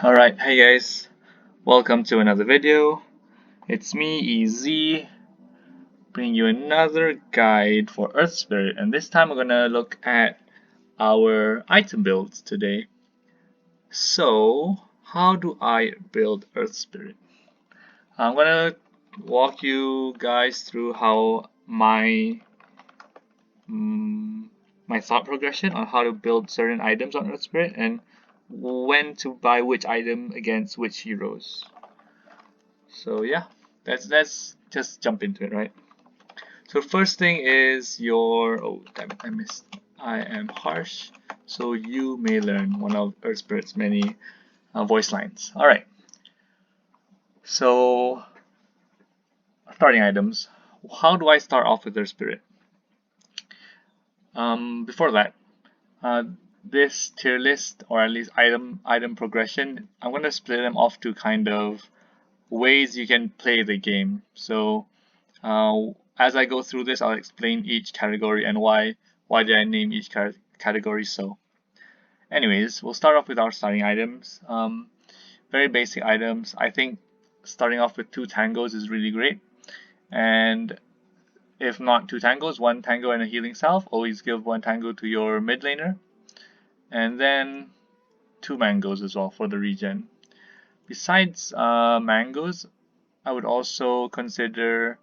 Alright, hey guys, welcome to another video. It's me, Easy, bringing you another guide for Earth Spirit, and this time we're gonna look at our item builds today. So, how do I build Earth Spirit? I'm gonna walk you guys through how my thought progression on how to build certain items on Earth Spirit and when to buy which item against which heroes. So yeah, let's just jump into it, right? So first thing is your damn it, I missed. I am harsh, so you may learn one of Earth Spirit's many voice lines. All right. So starting items. How do I start off with Earth Spirit? Before that, uh, this tier list or at least item progression, I'm gonna split them off to kind of ways you can play the game. So as I go through this, I'll explain each category and why did I name each category so. Anyways, we'll start off with our starting items. Very basic items. I think starting off with 2 tangos is really great. And if not 2 tangos, 1 tango and a healing salve. Always give 1 tango to your mid laner. And then 2 mangoes as well for the regen. Besides mangoes, I would also consider,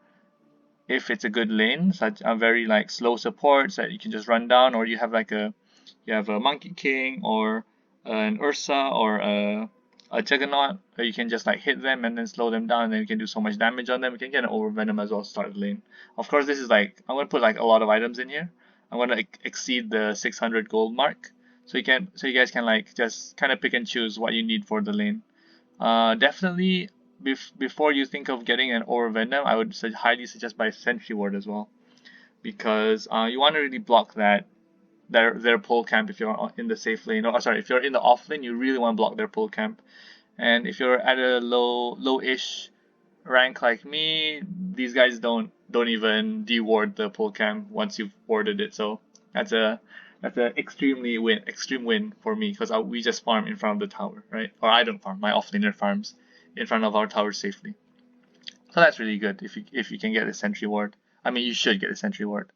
if it's a good lane, such a very like slow supports that you can just run down, or you have a Monkey King or an Ursa or a Juggernaut, where you can just like hit them and then slow them down, and then you can do so much damage on them. You can get an Overvenom as well to start the lane. Of course, this is like I'm gonna put like a lot of items in here. I'm gonna exceed the 600 gold mark, so you guys can like just kind of pick and choose what you need for the lane. Definitely, before you think of getting an Overvenom, I would highly suggest buy Sentry Ward as well, because you want to really block their pull camp if you're in the safe lane. Or sorry, if you're in the off lane, you really want to block their pull camp. And if you're at a low-ish rank like me, these guys don't even deward the pull camp once you've warded it. So that's a extreme win for me, because we just farm in front of the tower, right? Or I don't farm, my offlaner farms in front of our tower safely. So that's really good if you can get a sentry ward. I mean, you should get a sentry ward.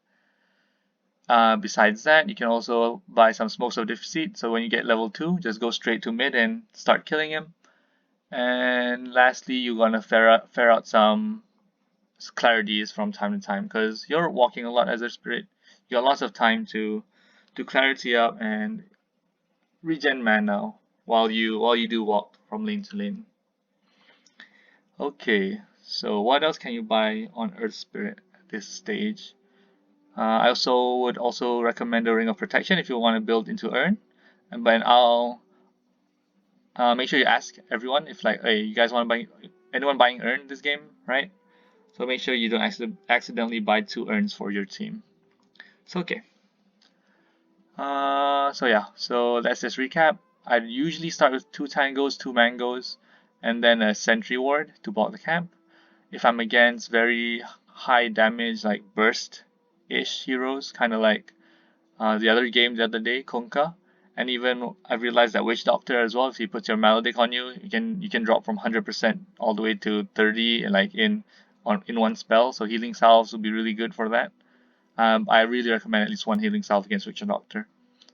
Besides that, you can also buy some smokes of defeat. So when you get level 2, just go straight to mid and start killing him. And lastly, you're gonna fare out some clarities from time to time, because you're walking a lot as a spirit. You got lots of time to clarity up and regen mana while you do walk from lane to lane. Okay, so what else can you buy on Earth Spirit at this stage? I also would also recommend the Ring of Protection if you want to build into Earn. And but I'll make sure you ask everyone if like, hey, you guys want to buy anyone buying Earn this game, right? So make sure you don't accidentally buy 2 Earns for your team. So okay. So yeah, so let's just recap. I'd usually start with 2 tangos, 2 mangoes, and then a sentry ward to block the camp. If I'm against very high damage like burst-ish heroes, kind of like the other game the other day, Konka, and even I realized that Witch Doctor as well. If he puts your Maledict on you, you can drop from 100% all the way to 30 like in one spell. So healing salves will be really good for that. I really recommend at least 1 healing salve against Witch Doctor,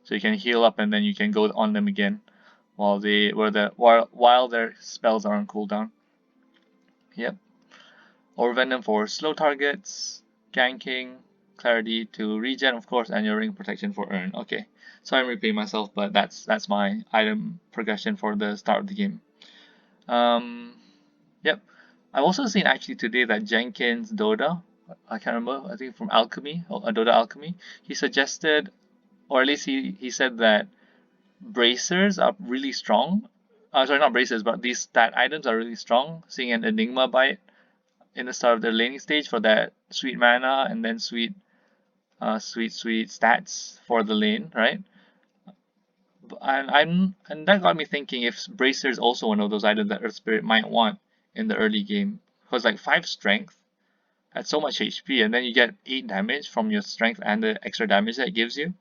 so you can heal up and then you can go on them again while their spells are on cooldown. Yep. Or Venom for slow targets, ganking, clarity to regen, of course, and your ring protection for earn. Okay, so I'm repeating myself, but that's my item progression for the start of the game. Yep. I've also seen actually today that Jenkins Doda, I can't remember, I think from Alchemy, or Doda Alchemy, he suggested, or at least he said that bracers are really strong. Sorry, not bracers, but these stat items are really strong. Seeing an Enigma bite in the start of the laning stage for that sweet mana and then sweet stats for the lane, right? And that got me thinking if Bracer is also one of those items that Earth Spirit might want in the early game, because like 5 strength at so much HP, and then you get 8 damage from your strength and the extra damage that it gives you.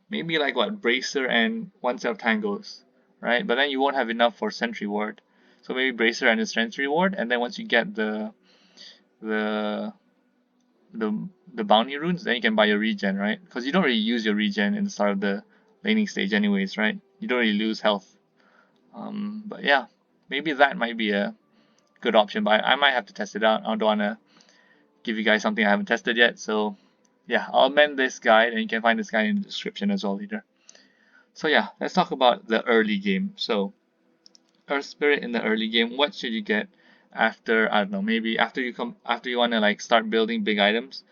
Maybe like what, Bracer and 1 set of tangos, right? But then you won't have enough for Sentry Ward. So maybe Bracer and a Sentry Ward, and then once you get the the bounty runes, then you can buy your regen, right? Because you don't really use your regen in the start of the laning stage anyways, right? You don't really lose health. But yeah, maybe that might be a good option, but I might have to test it out. I don't want to give you guys something I haven't tested yet, so yeah, I'll amend this guide, and you can find this guide in the description as well later. So yeah, let's talk about the early game. So Earth Spirit in the early game, what should you get after, I don't know, maybe after you want to like start building big items?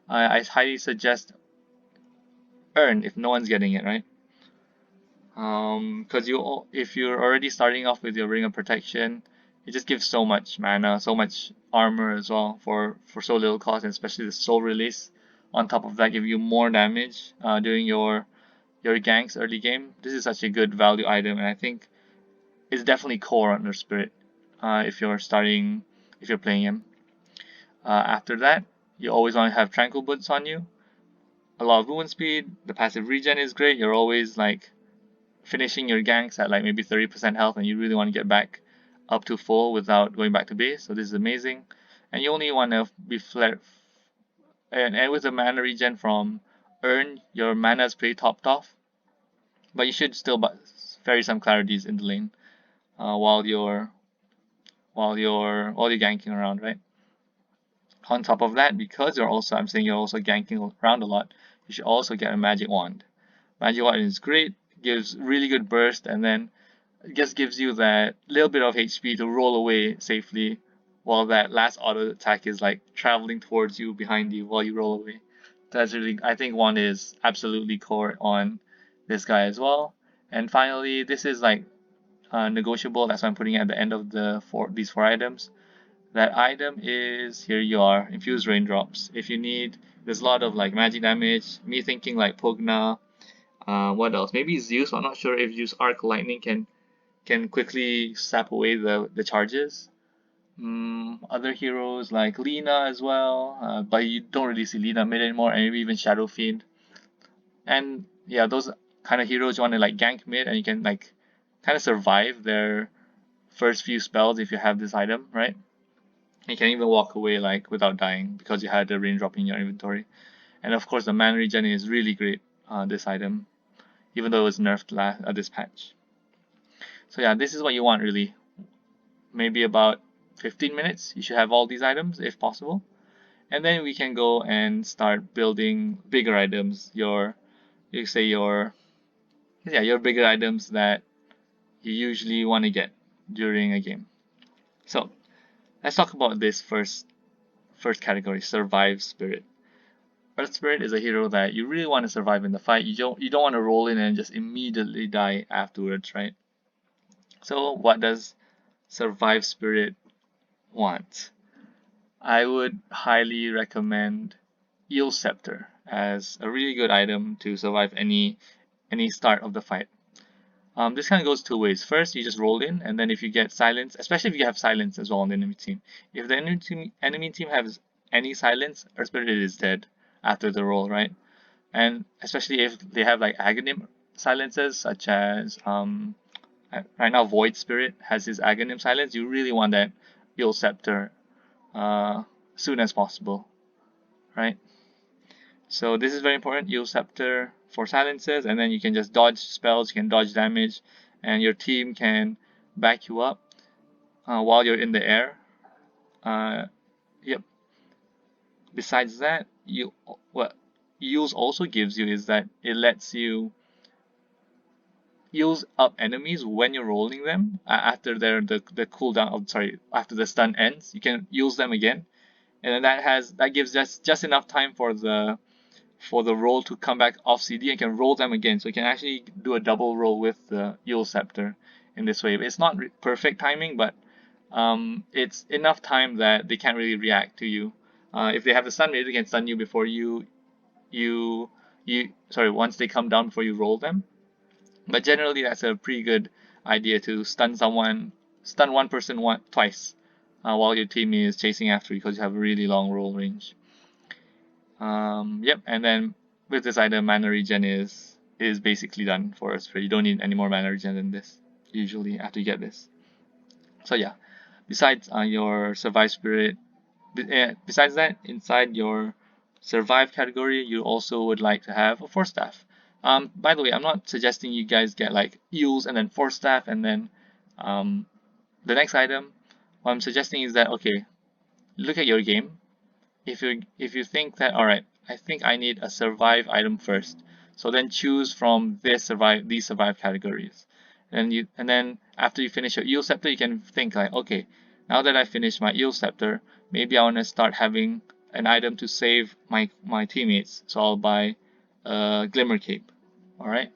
I highly suggest Earn if no one's getting it, right? Because if you're already starting off with your Ring of Protection, it just gives so much mana, so much armor as well for so little cost, and especially the Soul Release. On top of that, give you more damage during your ganks early game. This is such a good value item, and I think it's definitely core on Earth Spirit if you're playing him. After that, you always want to have Tranquil Boots on you. A lot of movement speed. The passive regen is great. You're always like finishing your ganks at like maybe 30% health, and you really want to get back up to full without going back to base. So this is amazing. And you only want to be flat. And with the mana regen from Earn, your mana is pretty topped off. But you should still ferry some clarities in the lane while you're ganking around, right? On top of that, because I'm saying you're also ganking around a lot, you should also get a magic wand. Magic wand is great, gives really good burst, and then it just gives you that little bit of HP to roll away safely, while that last auto attack is like traveling towards you behind you while you roll away. That's really, I think wand is absolutely core on this guy as well. And finally, this is like negotiable. That's why I'm putting it at the end of these four items. That item is, here you are, Infused Raindrops. If you need, there's a lot of like magic damage. Me thinking like Pugna. What else? Maybe Zeus. I'm not sure if Zeus Arc Lightning can quickly sap away the charges. Other heroes like Lina as well, but you don't really see Lina mid anymore, and maybe even Shadow Fiend. And yeah, those kind of heroes you want to like gank mid, and you can like kind of survive their first few spells if you have this item, right? You can even walk away like without dying because you had the raindrop in your inventory. And of course, the mana regen is really great. This item, even though it was nerfed this patch. So yeah, this is what you want really. Maybe about 15 minutes. You should have all these items if possible, and then we can go and start building bigger items. Your your bigger items that you usually want to get during a game. So let's talk about this first category, Survive Spirit. Earth Spirit is a hero that you really want to survive in the fight. You don't want to roll in and just immediately die afterwards, right? So what does Survive Spirit want? I would highly recommend Eel Scepter as a really good item to survive any start of the fight. This kind of goes two ways. First, you just roll in, and then if you get silence, especially if you have silence as well on the enemy team, if the enemy team has any silence, Earth Spirit is dead after the roll, right? And especially if they have like Aghanim silences, such as right now Void Spirit has his Aghanim silence. You really want that Eel Scepter soon as possible, right? So this is very important. Eel Scepter for silences, and then you can just dodge spells, you can dodge damage, and your team can back you up while you're in the air. Yep. Besides that, what Eels also gives you is that it lets you use up enemies when you're rolling them after the cooldown. Oh, sorry, after the stun ends, you can use them again, and then that gives just enough time for the roll to come back off CD and can roll them again. So you can actually do a double roll with the Eel Scepter in this way. It's not perfect timing, but it's enough time that they can't really react to you. If they have the stun, maybe they can stun you before once they come down before you roll them. But generally, that's a pretty good idea to stun one person twice while your team is chasing after you because you have a really long roll range. Yep, and then with this item, mana regen is basically done for us. You don't need any more mana regen than this. usually after you get this. So yeah, besides your survive spirit, besides that, inside your survive category, you also would like to have a force staff. By the way, I'm not suggesting you guys get like eels and then force staff and then um, the next item. What I'm suggesting is that okay, look at your game. If you think that all right, I think I need a survive item first, so then choose from these survive categories, and then after you finish your eel scepter, you can think like okay, now that I finished my eel scepter, maybe I want to start having an item to save my teammates, so I'll buy a glimmer cape. All right.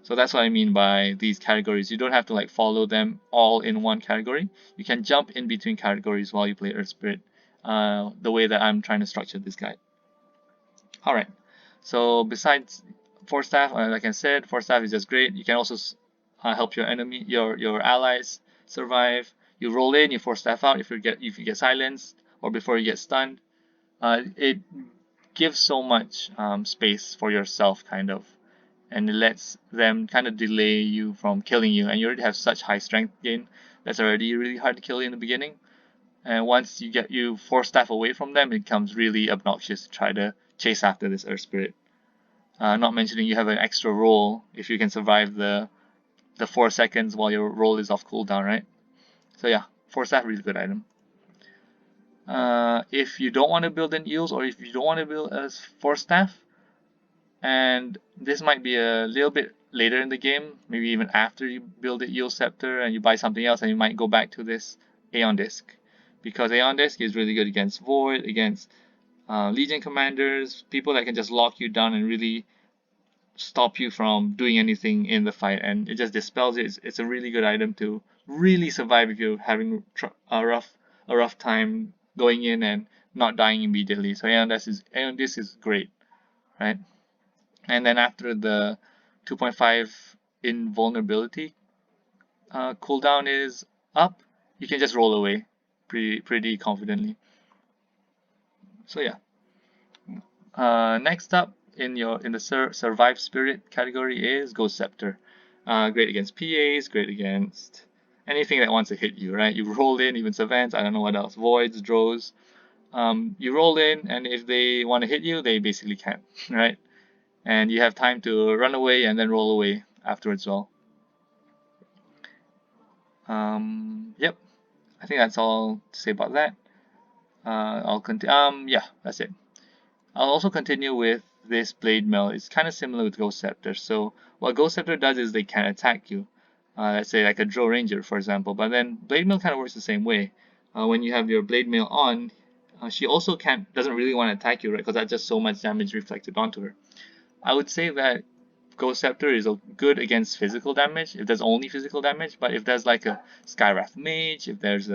So that's what I mean by these categories. You don't have to like follow them all in one category. You can jump in between categories while you play Earth Spirit, the way that I'm trying to structure this guide. All right. So besides Force Staff, like I said, Force Staff is just great. You can also help your allies survive. You roll in, you Force Staff out if you get silenced or before you get stunned. It gives so much space for yourself, kind of, and it lets them kind of delay you from killing you. And you already have such high strength gain that's already really hard to kill you in the beginning. And once you force staff away from them, it becomes really obnoxious to try to chase after this Earth Spirit. Not mentioning you have an extra roll if you can survive the 4 seconds while your roll is off cooldown, right? So yeah, force staff really good item. If you don't want to build an eels or if you don't want to build a force staff, and this might be a little bit later in the game, maybe even after you build the eel scepter and you buy something else, and you might go back to this Aeon Disc, because Aeon Disc is really good against Void, against Legion commanders, people that can just lock you down and really stop you from doing anything in the fight, and it just dispels it. It's a really good item to really survive if you're having a rough time going in and not dying immediately. So Aeon Disc is great, right? And then after the 2.5 invulnerability cooldown is up, you can just roll away pretty confidently. So yeah. Next up in the survive spirit category is Ghost Scepter. Great against PAs, great against anything that wants to hit you, right? You roll in, even savants, I don't know what else, voids, drows. You roll in, and if they want to hit you, they basically can't, right? And you have time to run away and then roll away afterwards. Well, yep. I think that's all to say about that. I'll continue. Yeah, that's it. I'll also continue with this blade mail. It's kind of similar with Ghost Scepter. So what Ghost Scepter does is they can attack you. Let's say like a Drow Ranger, for example. But then blade mail kind of works the same way. When you have your blade mail on, she also doesn't really want to attack you, right? Because that's just so much damage reflected onto her. I would say that Ghost Scepter is good against physical damage, if there's only physical damage, but if there's like a Skywrath Mage, if there's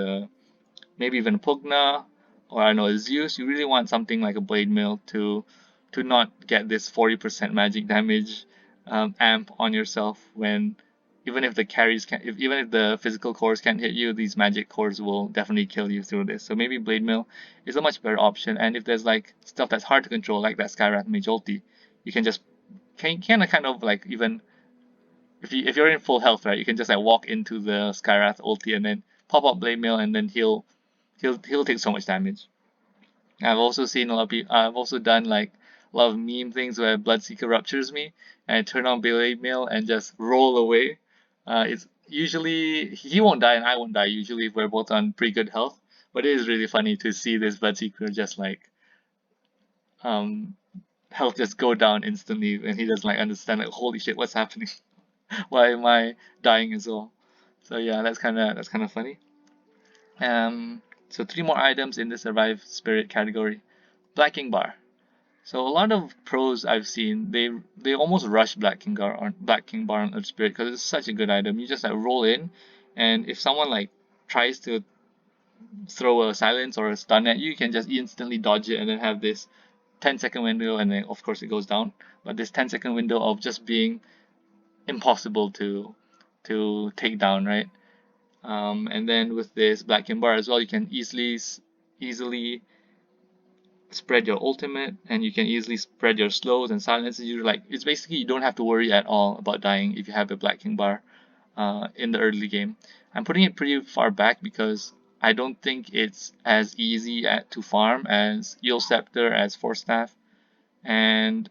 maybe even a Pugna, or I don't know, a Zeus, you really want something like a Blade Mail to not get this 40% magic damage amp on yourself when even if the carries can even if the physical cores can't hit you, these magic cores will definitely kill you through this. So maybe Blade Mail is a much better option, and if there's like stuff that's hard to control like that Skywrath Mage ulti, you can just kind of like even if you're in full health, right, you can just like walk into the Skywrath ulti and then pop up Blade Mail, and then he'll take so much damage. I've also seen a lot of people. I've also done like a lot of meme things where Bloodseeker ruptures me and I turn on Blade Mail and just roll away. It's usually he won't die and I won't die. Usually we're both on pretty good health, but it is really funny to see this Bloodseeker just like um health just go down instantly, and he doesn't like understand like holy shit, what's happening? Why am I dying as well? So yeah, that's kind of funny. So three more items in the survive spirit category. Black King Bar. So a lot of pros I've seen, they almost rush Black King Bar on Earth Spirit because it's such a good item. You just like roll in, and if someone like tries to throw a silence or a stun at you, you can just instantly dodge it and then have this 10-second window, and then of course it goes down. But this 10-second window of just being impossible to take down, right? And then with this Black King Bar as well, you can easily spread your ultimate, and you can easily spread your slows and silences. You like it's basically you don't have to worry at all about dying if you have a Black King Bar. in the early game. I'm putting it pretty far back because I don't think it's as easy to farm as Eel Scepter, as Force Staff, and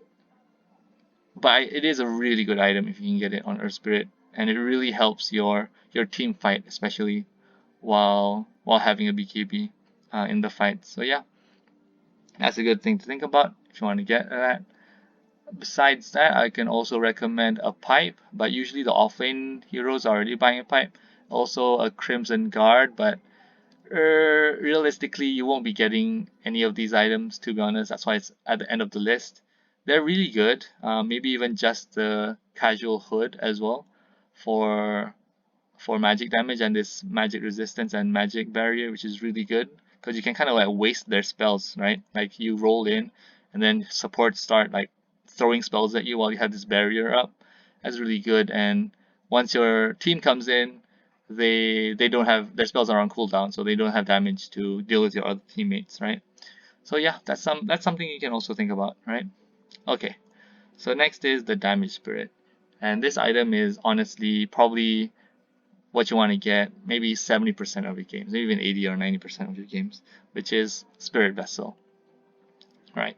but it is a really good item if you can get it on Earth Spirit, and it really helps your team fight, especially while having a BKB in the fight. So yeah, that's a good thing to think about if you want to get that. Besides that, I can also recommend a pipe, but usually the offlane heroes are already buying a pipe. Also a Crimson Guard, but realistically, you won't be getting any of these items, to be honest. That's why it's at the end of the list. They're really good. Maybe even just the casual hood as well for magic damage and this magic resistance and magic barrier, which is really good because you can kind of like waste their spells, right? Like you roll in and then support start like throwing spells at you while you have this barrier up. That's really good. And once your team comes in, they don't have their spells are on cooldown, so they don't have damage to deal with your other teammates, right? So yeah, that's something you can also think about, right? Okay, so next is the damage spirit, and this item is honestly probably what you want to get, maybe 70% of your games, maybe even 80 or 90% of your games, which is Spirit Vessel, right?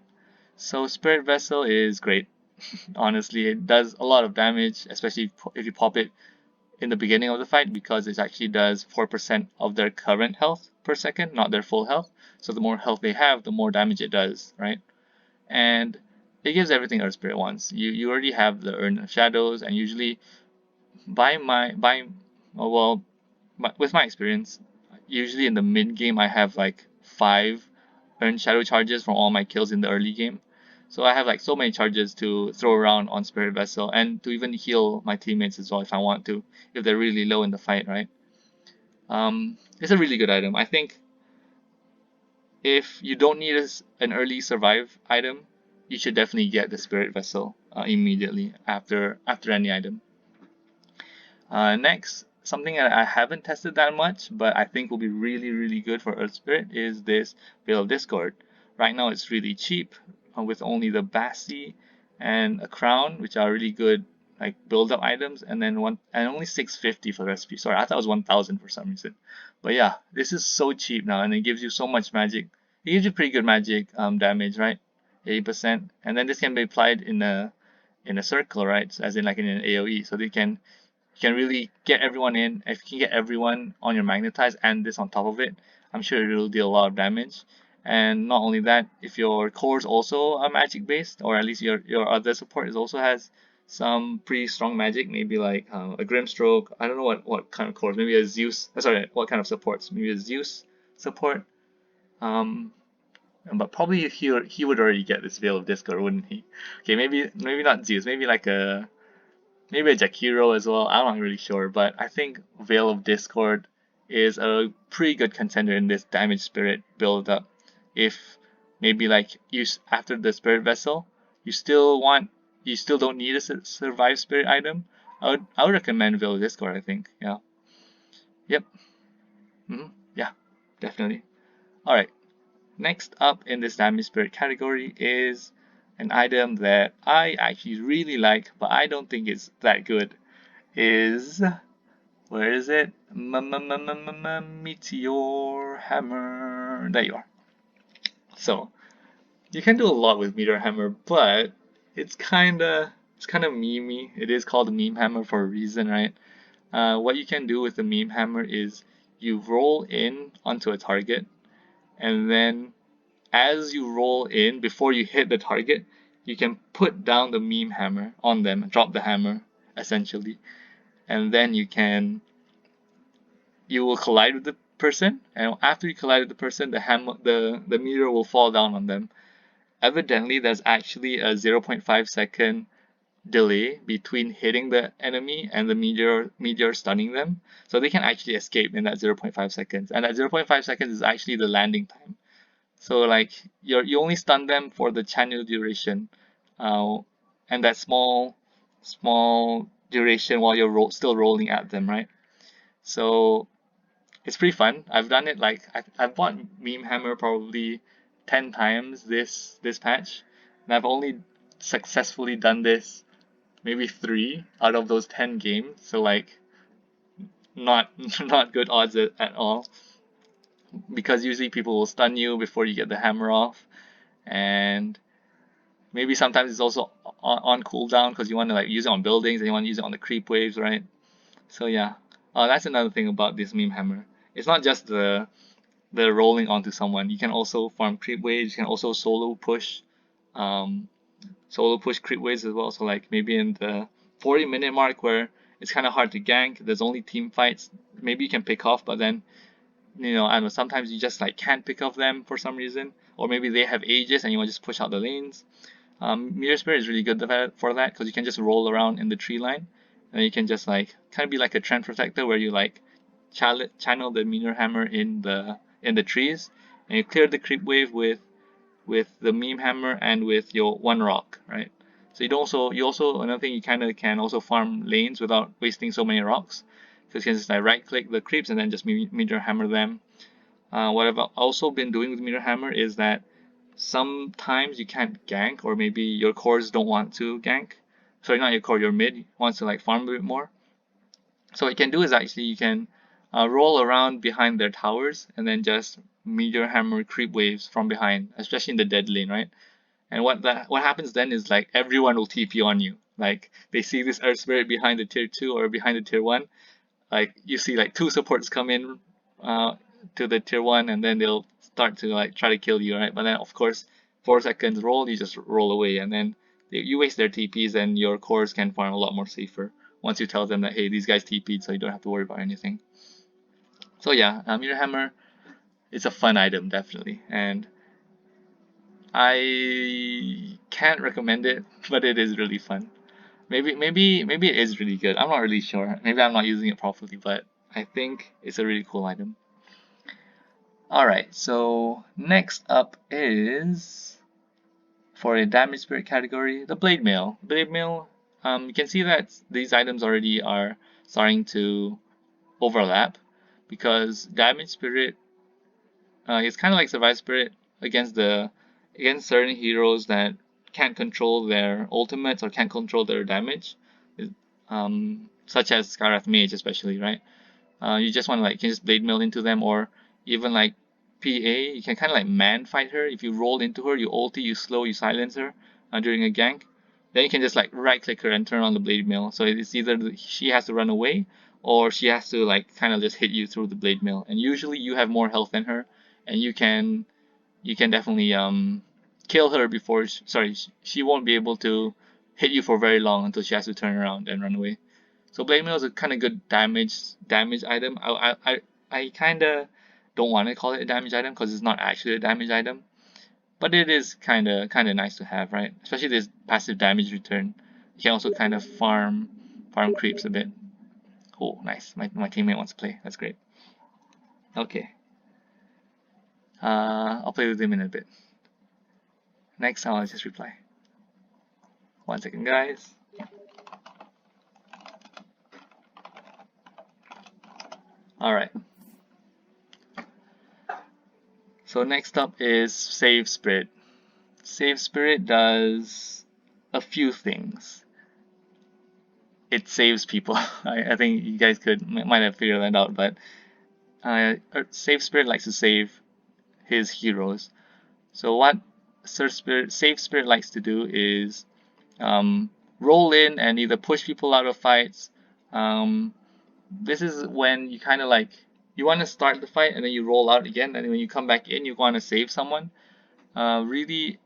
So Spirit Vessel is great. Honestly, it does a lot of damage, especially if you pop it in the beginning of the fight because it actually does 4% of their current health per second, not their full health. So the more health they have, the more damage it does, right? And it gives everything Earth Spirit wants. You already have the Urn of Shadows, and usually oh, well, with my experience, usually in the mid game I have like 5 shadow charges from all my kills in the early game. So I have like so many charges to throw around on Spirit Vessel and to even heal my teammates as well if I want to, if they're really low in the fight, right? It's a really good item. I think if you don't need an early survive item, you should definitely get the Spirit Vessel immediately after any item. Next, something that I haven't tested that much, but I think will be really, really good for Earth Spirit is this Veil of Discord. Right now, it's really cheap with only the Bassi and a Crown, which are really good like build-up items, and then only 650 for the recipe. Sorry, I thought it was 1,000 for some reason. But yeah, this is so cheap now, and it gives you so much magic. It gives you pretty good magic damage, right? 80%, and then this can be applied in a circle, right? So as in like in an AOE, so they can you can really get everyone in. If you can get everyone on your magnetize and this on top of it, I'm sure it will deal a lot of damage. And not only that, if your cores also are magic based, or at least your other support is also has some pretty strong magic, maybe like a Grimstroke. I don't know what kind of cores. Maybe a Zeus. Sorry, what kind of supports? Maybe a Zeus support. Um, but probably he would already get this Veil of Discord, wouldn't he? Okay, maybe not Zeus. Maybe a Jakiro as well. I'm not really sure, but I think Veil of Discord is a pretty good contender in this damage spirit build up. If maybe like after the spirit vessel, you still don't need a survive spirit item. I would recommend Veil of Discord. I think yeah, yep, yeah, definitely. All right, next up in this damage spirit category is an item that I actually really like, but I don't think it's that good. Is Where is it? Meteor Hammer. There you are. So you can do a lot with Meteor Hammer, but it's kinda memey. It is called a meme hammer for a reason, right? What you can do with the meme hammer is you roll in onto a target, and then as you roll in, before you hit the target, you can put down the meme hammer on them, drop the hammer, essentially, and then you will collide with the person, and after you collide with the person, the meteor will fall down on them. Evidently, there's actually a 0.5 second delay between hitting the enemy and the meteor stunning them, so they can actually escape in that 0.5 seconds. And that 0.5 seconds is actually the landing time. So like you only stun them for the channel duration, uh, and that small duration while you're still rolling at them, right? So it's pretty fun. I've done it like I've bought Meme Hammer probably 10 times this patch, and I've only successfully done this maybe 3 out of those 10 games. So like not not good odds at all, because usually people will stun you before you get the hammer off, and maybe sometimes it's also on cooldown because you want to like use it on buildings and you want to use it on the creep waves, right? So yeah, that's another thing about this meme hammer. It's not just the rolling onto someone. You can also farm creep waves. You can also um, solo push creep waves as well. So like maybe in the 40-minute mark where it's kind of hard to gank, there's only team fights. Maybe you can pick off, but then I don't know. Sometimes you just like can't pick off them for some reason, or maybe they have ages and you want to just push out the lanes. Meteor Spirit is really good for that because you can just roll around in the tree line, and you can just like kind of be like a trend protector where you like channel the Meteor Hammer in the trees, and you clear the creep wave with the meme hammer and with your one rock, right? So you also another thing, you kind of can also farm lanes without wasting so many rocks, because you can just like right click the creeps and then just meteor hammer them. What I've also been doing with meteor hammer is that sometimes you can't gank, or maybe your cores don't want to gank. Sorry, not your core, your mid wants to like farm a bit more. So what you can do is actually you can roll around behind their towers and then just meteor hammer creep waves from behind, especially in the dead lane, right? And what happens then is like everyone will TP on you. Like they see this Earth Spirit behind the tier 2 or behind the tier 1. Like you see like two supports come in uh, to the tier 1, and then they'll start to like try to kill you, right? But then of course 4 seconds roll, you just roll away, and then you waste their TPs and your cores can farm a lot more safer once you tell them that, hey, these guys TP'd, so you don't have to worry about anything. So yeah, Meteor Hammer is a fun item, definitely, and I can't recommend it, but it is really fun. Maybe it is really good. I'm not really sure. Maybe I'm not using it properly, but I think it's a really cool item. Alright, so next up is, for a damage spirit category, the Blade Mail. Blade Mail, you can see that these items already are starting to overlap, because damage spirit is kind of like survive spirit against certain heroes that can't control their ultimates or can't control their damage, such as Skyrath Mage especially, right? You just want to like you can just blade mail into them, or even like PA. You can kind of like man fight her. If you roll into her, you ulti, you slow, you silence her during a gank. Then you can just like right click her and turn on the blade mail. So it's either she has to run away, or she has to like kind of just hit you through the blade mail. And usually you have more health than her, and you can definitely kill her before she won't be able to hit you for very long until she has to turn around and run away. So Blade Mail is a kind of good damage item. I kind of don't want to call it a damage item because it's not actually a damage item, but it is kind of nice to have, right? Especially this passive damage return. You can also kind of farm creeps a bit. Oh, nice. My teammate wants to play. That's great. Okay. I'll play with him in a bit. Next, I'll just reply. 1 second, guys. All right. So next up is Save Spirit. Save Spirit does a few things. It saves people. I think you guys might have figured that out, but Save Spirit likes to save his heroes. So what Save Spirit likes to do is roll in and either push people out of fights. This is when you kind of like you want to start the fight and then you roll out again, and when you come back in, you want to save someone. It's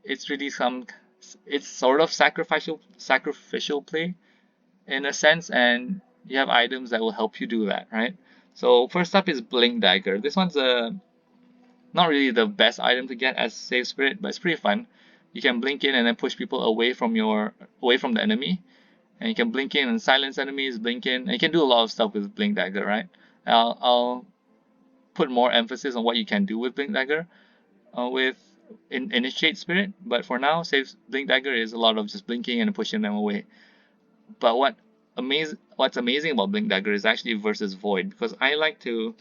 sort of sacrificial play in a sense, and you have items that will help you do that, right? So first up is Blink Dagger. This one's not really the best item to get as Save Spirit, but it's pretty fun. You can blink in and then push people away from the enemy, and you can blink in and silence enemies, blink in, and you can do a lot of stuff with Blink Dagger, right? I'll put more emphasis on what you can do with Blink Dagger with Initiate Spirit, but for now, Save Blink Dagger is a lot of just blinking and pushing them away. But what's amazing about Blink Dagger is actually versus Void, because I like to.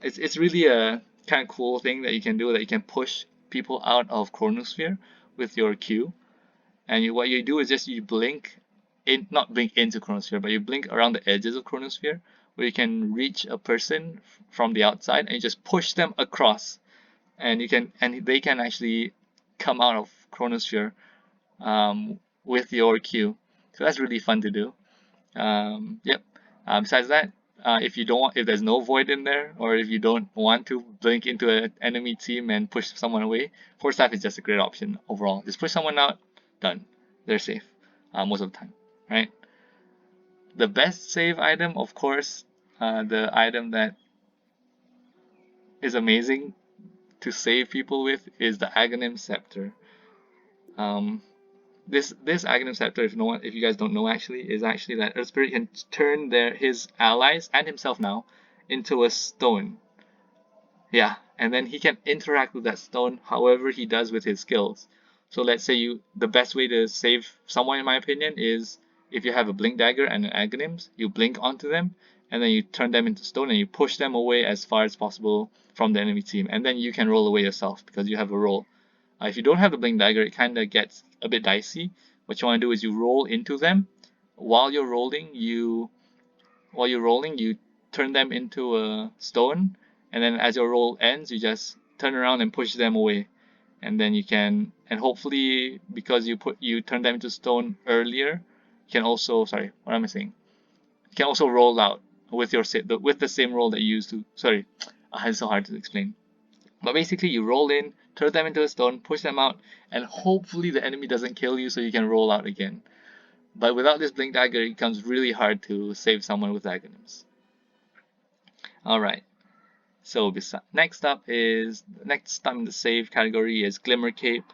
It's really a kind of cool thing that you can do, that you can push people out of Chronosphere with your Q, and what you do is just you blink in, not blink into Chronosphere, but you blink around the edges of Chronosphere where you can reach a person from the outside and you just push them across, and they can actually come out of Chronosphere with your Q. So that's really fun to do. Yep. Besides that, if there's no void in there, or if you don't want to blink into an enemy team and push someone away, Force Staff is just a great option overall. Just push someone out, done. They're safe most of the time, right? The best save item, of course, the item that is amazing to save people with is the Aghanim Scepter. This Aghanim Scepter, if you guys don't know, actually is actually that Earth Spirit can turn his allies and himself now into a stone. Yeah, and then he can interact with that stone however he does with his skills. So let's say the best way to save someone, in my opinion, is if you have a Blink Dagger and an Aghanims, you blink onto them, and then you turn them into stone and you push them away as far as possible from the enemy team, and then you can roll away yourself because you have a roll. If you don't have the Blink Dagger, it kind of gets a bit dicey. What you want to do is you roll into them. While you're rolling, you turn them into a stone, and then as your roll ends, you just turn around and push them away. And then and hopefully because you turn them into stone earlier, you can also, sorry, what am I saying? You can also roll out with the same roll that you used to, sorry, it's so hard to explain. But basically you roll in, turn them into a stone, push them out, and hopefully the enemy doesn't kill you so you can roll out again. But without this Blink Dagger, it becomes really hard to save someone with Aghanims. Alright, so next time the save category is Glimmer Cape.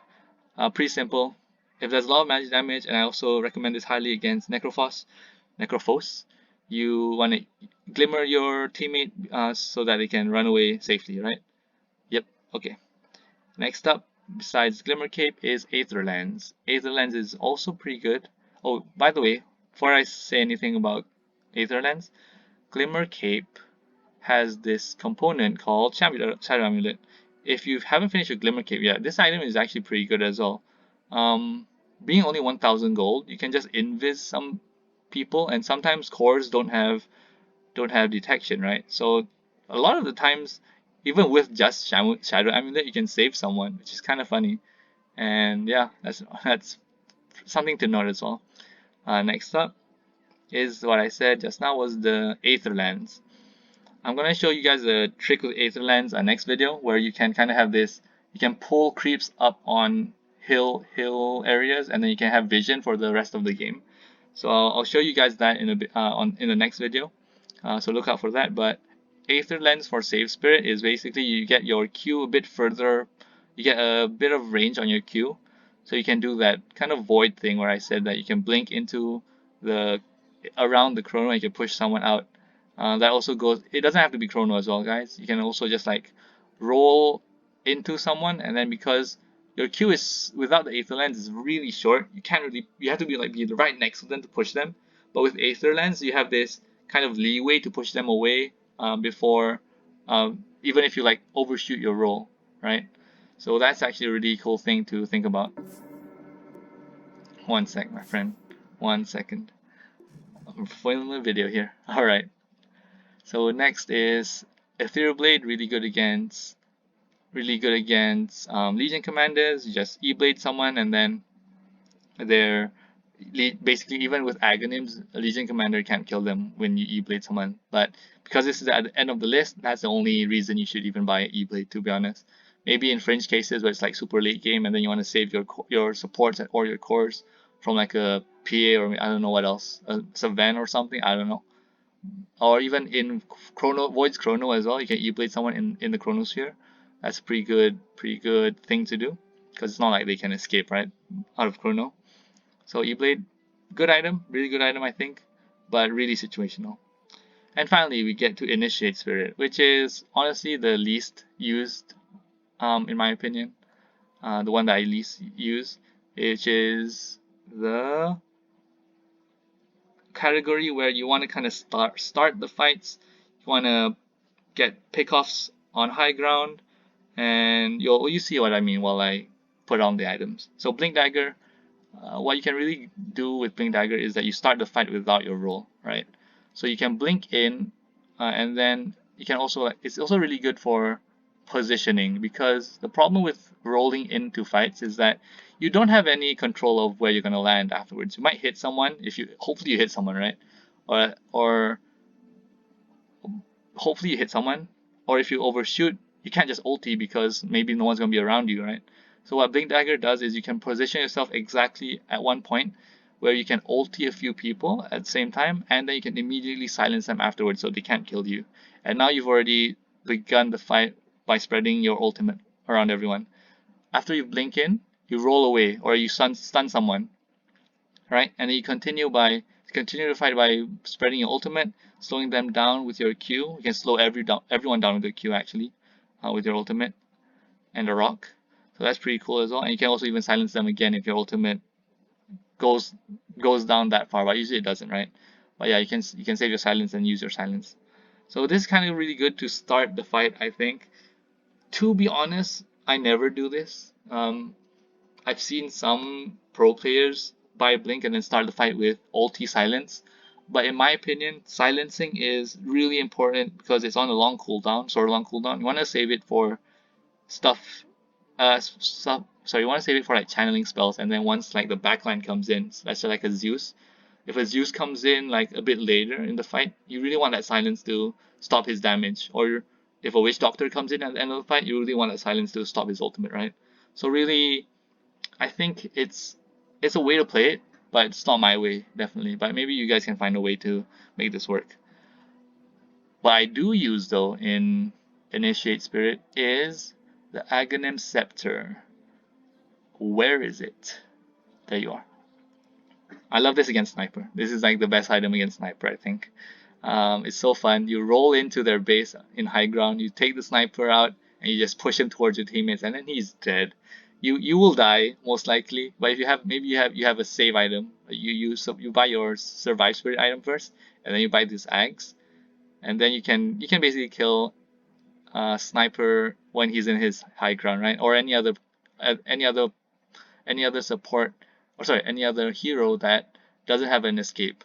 Pretty simple. If there's a lot of magic damage, and I also recommend this highly against Necrophos, you want to glimmer your teammate so that they can run away safely, right? Yep, okay. Next up, besides Glimmer Cape, is Aether Lens. Aether Lens is also pretty good. Oh, by the way, before I say anything about Aether Lens, Glimmer Cape has this component called Shadow Amulet. If you haven't finished your Glimmer Cape yet, this item is actually pretty good as well. Being only 1000 gold, you can just invis some people, and sometimes cores don't have detection, right? So a lot of the times, even with just Shadow Amulet, you can save someone, which is kind of funny. And yeah, that's something to note as well. Next up is what I said just now, was the Aether Lens. I'm gonna show you guys a trick with Aether Lens next video, where you can kind of have this. You can pull creeps up on hill areas, and then you can have vision for the rest of the game. So I'll show you guys that in a bit in the next video. So look out for that. But Aether Lens for Save Spirit is basically you get your Q a bit further. You get a bit of range on your Q, so you can do that kind of void thing where I said that you can blink into around the chrono and you can push someone out. That also goes. It doesn't have to be chrono as well, guys. You can also just like roll into someone, and then because your Q is without the Aether Lens is really short, you have to be right next to them to push them. But with Aether Lens, you have this kind of leeway to push them away before, even if you like overshoot your roll, right? So that's actually a really cool thing to think about. One sec, my friend. 1 second. I'm filming a video here. All right. So next is Ethereal Blade, really good against Legion commanders. You just E-Blade someone, and then they're basically, even with Aghanims, a Legion commander can't kill them when you E-Blade someone. But because this is at the end of the list, that's the only reason you should even buy an E-Blade, to be honest. Maybe in fringe cases where it's like super late game and then you want to save your supports or your cores from like a PA, or I don't know what else, a Savan or something, I don't know. Or even in Void's Chrono as well, you can E-Blade someone in the Chronosphere. That's a pretty good thing to do, because it's not like they can escape, right, out of Chrono. So E-Blade, good item, really good item, I think, but really situational. And finally, we get to Initiate Spirit, which is honestly the least used, in my opinion. The one that I least use, which is the category where you want to kind of start the fights. You want to get pickoffs on high ground, and you see what I mean while I put on the items. So Blink Dagger, what you can really do with Blink Dagger is that you start the fight without your roll, right? So you can blink in and then you can also it's also really good for positioning, because the problem with rolling into fights is that you don't have any control of where you're gonna land afterwards. You might hit someone if you hopefully you hit someone, right? Or hopefully you hit someone, or if you overshoot, you can't just ulti because maybe no one's gonna be around you, right? So what Blink Dagger does is you can position yourself exactly at one point where you can ulti a few people at the same time, and then you can immediately silence them afterwards so they can't kill you. And now you've already begun the fight by spreading your ultimate around everyone. After you blink in, you roll away or you stun someone, right? And then you continue to fight by spreading your ultimate, slowing them down with your Q. You can slow everyone down with your Q actually, with your ultimate and the rock. So that's pretty cool as well. And you can also even silence them again if your ultimate goes goes down that far, but usually it doesn't, right? But yeah, you can save your silence and use your silence. So this is kind of really good to start the fight, I think. To be honest, I never do this. I've seen some pro players buy Blink and then start the fight with ulti silence. But in my opinion, silencing is really important because it's on a long cooldown, sort of long cooldown. You want to save it for stuff, you want to save it for like channeling spells, and then once like the backline comes in, so let's say like a Zeus. If a Zeus comes in like a bit later in the fight, you really want that silence to stop his damage. Or if a Witch Doctor comes in at the end of the fight, you really want that silence to stop his ultimate, right? So really, I think it's a way to play it, but it's not my way, definitely. But maybe you guys can find a way to make this work. What I do use though in Initiate Spirit is the Aghanim Scepter. Where is it? There you are. I love this against Sniper. This is like the best item against Sniper, I think. It's so fun. You roll into their base in high ground, you take the Sniper out, and you just push him towards your teammates, and then he's dead. You will die most likely, but if you have maybe you have a save item. You buy your Survive Spirit item first, and then you buy this Axe, and then you can basically kill Sniper when he's in his high ground, right? Or uh, any other any other support, or sorry, any other hero that doesn't have an escape.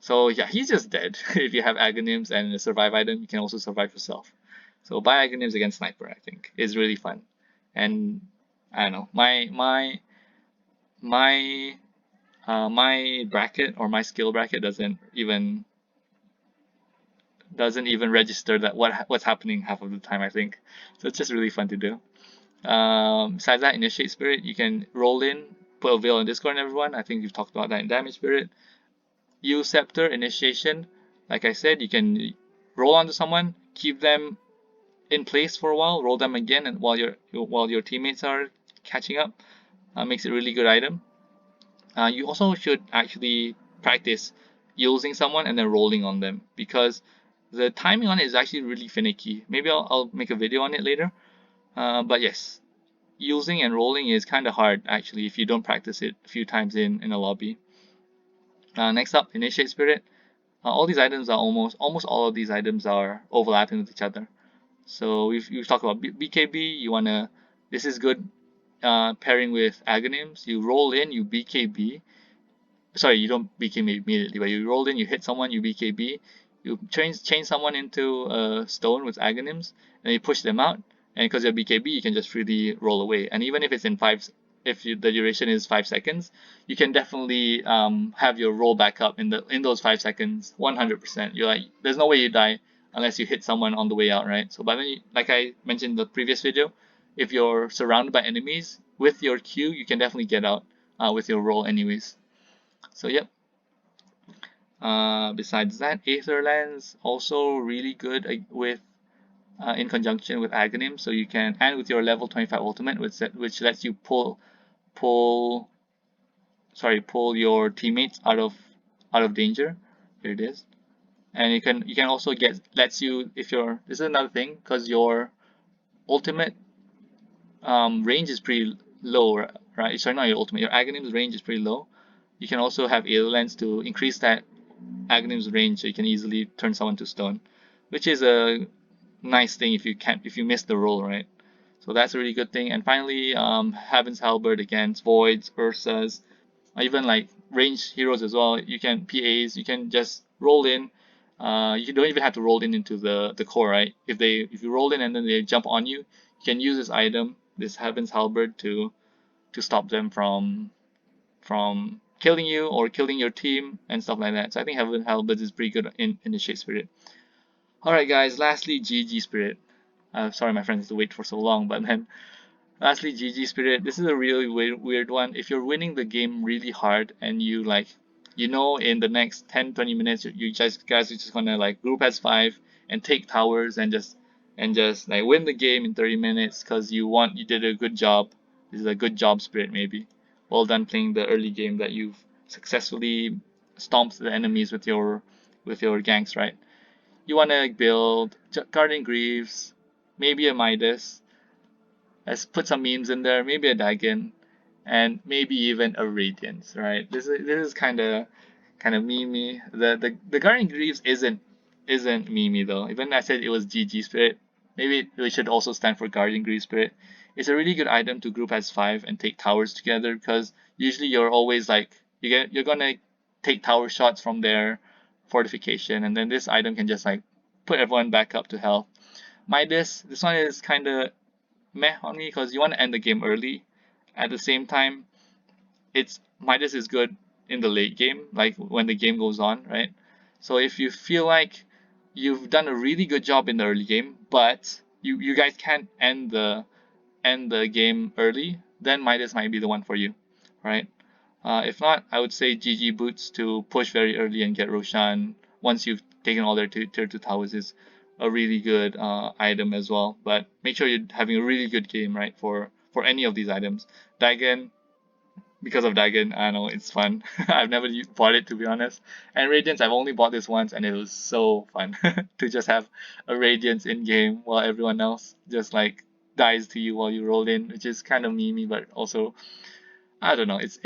So yeah, he's just dead. If you have Aghanims and a survive item, you can also survive yourself. So buy Aghanims against Sniper, I think, is really fun. And I don't know, my my bracket or my skill bracket doesn't even register that what's happening half of the time, I think. So it's just really fun to do. Besides that, Initiate Spirit, you can roll in, put a Veil on Discord on everyone. I think you've talked about that in Damage Spirit. Use Scepter, Initiation. Like I said, you can roll onto someone, keep them in place for a while, roll them again, and while your teammates are catching up, makes it a really good item. You also should actually practice using someone and then rolling on them, because the timing on it is actually really finicky. Maybe I'll make a video on it later. But yes, using and rolling is kind of hard actually if you don't practice it a few times in a lobby. Next up, Initiate Spirit. All these items are almost all of these items are overlapping with each other. So we've talked about BKB. This is good pairing with Aghanims. You roll in, you BKB. Sorry, you don't BKB immediately, but you roll in, you hit someone, you BKB. You chain someone into a stone with Aghanims, and you push them out. And because you're BKB, you can just freely roll away. And even if it's in the duration is 5 seconds, you can definitely have your roll back up in those 5 seconds, 100%. You're like, there's no way you die unless you hit someone on the way out, right? So, but then, like I mentioned in the previous video, if you're surrounded by enemies with your Q, you can definitely get out with your roll, anyways. So, yep. Besides that, Aether Lens also really good with in conjunction with Aghanim, so you can, and with your level 25 ultimate, which lets you pull your teammates out of danger. Here it is. And you can also lets you, if your, this is another thing, because your ultimate range is pretty low, right? Sorry, not your ultimate, your Aghanim's range is pretty low. You can also have Aether Lens to increase that Aghanim's range, so you can easily turn someone to stone, which is a nice thing if you miss the roll, right? So that's a really good thing. And finally, Heaven's Halberd against Voids, Ursas, even like ranged heroes as well. You can PAs, you can just roll in, You don't even have to roll in into the core, right? If you roll in and then they jump on you, you can use this item, this Heaven's Halberd, to stop them from killing you or killing your team and stuff like that. So I think Heaven's Halberd is pretty good in the Shade Spirit. Alright guys, lastly GG Spirit. Sorry my friends to wait for so long, but then lastly, GG Spirit. This is a really weird one. If you're winning the game really hard and you like, in the next 10-20 minutes, you guys are just gonna like group as five and take towers and just like win the game in 30 minutes because you did a good job. This is a good job spirit maybe. Well done playing the early game that you've successfully stomped the enemies with your ganks, right? You wanna build Guardian Greaves, maybe a Midas. Let's put some memes in there, maybe a Dagon, and maybe even a Radiance, right? This is kind of memey. The Guardian Greaves isn't memey though. Even I said it was GG Spirit, maybe it should also stand for Guardian Greaves Spirit. It's a really good item to group as five and take towers together because usually you're always like you're gonna take tower shots from their fortification, and then this item can just like put everyone back up to health. This one is kind of meh on me because you want to end the game early. At the same time, it's Midas is good in the late game, like when the game goes on, right? So if you feel like you've done a really good job in the early game, but you guys can't end the game early, then Midas might be the one for you, right? If not, I would say GG Boots to push very early and get Roshan once you've taken all their tier 2 towers is a really good item as well. But make sure you're having a really good game, right, for any of these items. Dagon, because of Dagon, I know it's fun. I've never bought it to be honest. And Radiance, I've only bought this once and it was so fun to just have a Radiance in game while everyone else just like dies to you while you roll in, which is kind of memey, but also I don't know. It's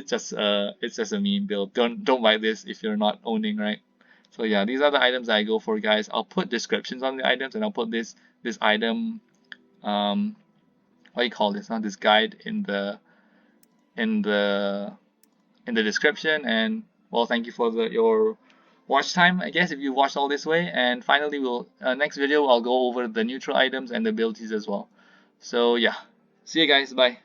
just a meme build. Don't buy this if you're not owning, right? So yeah, these are the items that I go for, guys. I'll put descriptions on the items and I'll put this item what do you call this? Not this guide in the in the description. And well, thank you for your watch time, I guess, if you watched all this way. And finally, we'll next video I'll go over the neutral items and the abilities as well. So yeah, see you guys. Bye.